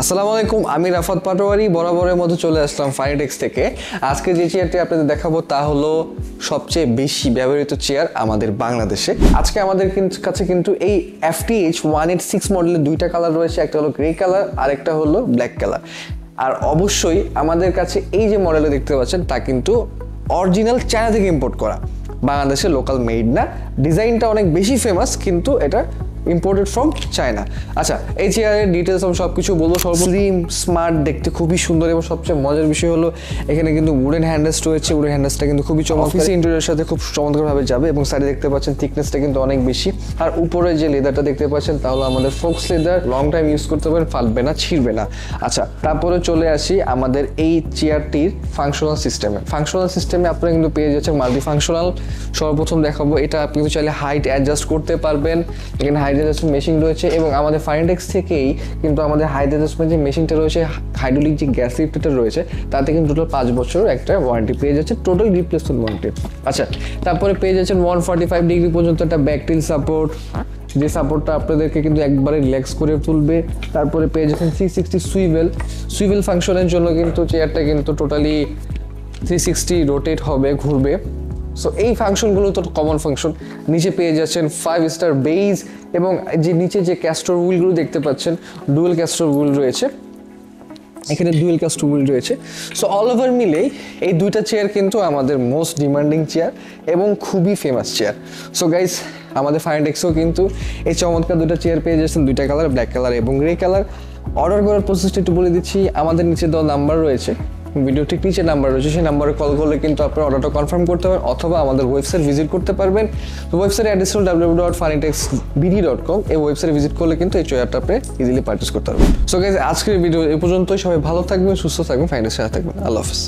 আসসালামু আলাইকুম, আমি রাফাত পাটোয়ারি বরাবরের মতো চলে আসলাম ফাইনেটেক্স থেকে। আজকে যে চেয়ারটি আপনাদের দেখাবো তা হলো সবচেয়ে বেশি ব্যবহৃত চেয়ার আমাদের বাংলাদেশে। আজকে আমাদের কাছে কিন্তু এই FTH 186 মডেলের দুইটা কালার রয়েছে, একটা হলো গ্রে কালার আর একটা হলো ব্ল্যাক কালার। আর অবশ্যই আমাদের কাছে এই যে মডেলটা দেখতে পাচ্ছেন তা কিন্তু অরিজিনাল চায়না থেকে ইম্পোর্ট করা, বাংলাদেশে লোকাল মেড না। ডিজাইনটা অনেক বেশি ফেমাস কিন্তু এটা ইম্পোর্টেড ফ্রম চায়না। আচ্ছা, এই চেয়ারের ডিটেলস আমি সব কিছু বলবো। স্লিম স্মার্ট, দেখতে খুবই সুন্দর এবং সবচেয়ে মজার বিষয় হলো এখানে কিন্তু উডেন হ্যান্ডেলস রয়েছে। উডেন হ্যান্ডেলসটা কিন্তু খুবই চমৎকার, ইন্টেরিয়রের সাথে খুব চমৎকারভাবে যাবে এবং সাইডে দেখতে পাচ্ছেন থিকনেসটা কিন্তু অনেক বেশি। আর উপরে যে লেদারটা দেখতে পাচ্ছেন তাহলে আমাদের folks leather, long time use করতে পারেন, ফাটবে না, ছিঁড়বে না। আচ্ছা, তারপরে চলে আসি আমাদের এই চেয়ারটির ফাংশনাল সিস্টেমে। ফাংশনাল সিস্টেমে আপনারা কিন্তু পেয়ে যাচ্ছেন মাল্টি ফাংশনাল। সর্বপ্রথম দেখাবো এটা আপনি কিন্তু চাইলে হাইট অ্যাডজাস্ট করতে পারবেন, এখানে হাইট অ্যাডজাস্টমেন্ট মেশিন রয়েছে এবং আমাদের ফাইনেটেক্স থেকেই কিন্তু আমাদের হাইট অ্যাডজাস্টমেন্ট যে মেশিনটা রয়েছে, হাইড্রোলিক যে গ্যাস লিফটার রয়েছে তাতে কিন্তু টোটাল 5 বছরের একটা ওয়ারেন্টি পেয়ে যাচ্ছে, টোটাল রিপ্লেসমেন্ট ওয়ারেন্টি। আচ্ছা, তারপরে পেয়ে যাচ্ছেন 145 ডিগ্রি পর্যন্ত একটা ব্যাকটিল সাপোর্ট, যে সাপোর্টটা আপনাদেরকে কিন্তু একবারে রিল্যাক্স করে তুলবে। তারপরে পেয়ে যাচ্ছেন 360 সুইভেল ফাংশনের জন্য কিন্তু চেয়ারটা কিন্তু টোটালি 360 রোটেট হবে, ঘুরবে। সো এই ফাংশনগুলো তো কমন ফাংশন। নিচে পেয়ে যাচ্ছেন 5 স্টার বেজ এবং যে নিচে যে ক্যাস্টর হুইলগুলো দেখতে পাচ্ছেন, ডুয়েল ক্যাস্টর হুইল রয়েছে, এখানে ডুয়েল ক্যাস্টর হুইল রয়েছে। সো অল ওভার মিলেই এই দুইটা চেয়ার কিন্তু আমাদের মোস্ট ডিমান্ডিং চেয়ার এবং খুবই ফেমাস চেয়ার। সো গাইস, আমাদের ফাইনেটেক্সেও কিন্তু এই চমৎকার দুইটা চেয়ার পেয়ে যাচ্ছেন, দুইটা কালার, ব্ল্যাক কালার এবং গ্রে কালার। অর্ডার করার প্রসেসটা একটু বলে দিচ্ছি। আমাদের নিচে দেওয়া নাম্বার রয়েছে, ভিডিও ঠিক নিচে নাম্বার রয়েছে, সেই নাম্বারে কল করলে কিন্তু আপনারা অর্ডারটা কনফার্ম করতে পারবেন অথবা আমাদের ওয়েবসাইট ভিজিট করতে পারবেন। তো ওয়েবসাইটের অ্যাড্রেস হল www.fanitexbd.com। এই ওয়েবসাইটে ভিজিট করলে কিন্তু এই চেয়ারটা আপনি ইজিলি পারচেস করতে পারবেন। সো গাইস, আজকের ভিডিও এই পর্যন্তই। সবাই ভালো থাকবেন, সুস্থ থাকবেন, ফাইনেটেক্সের সাথে থাকবেন। আল্লাহ হাফেজ।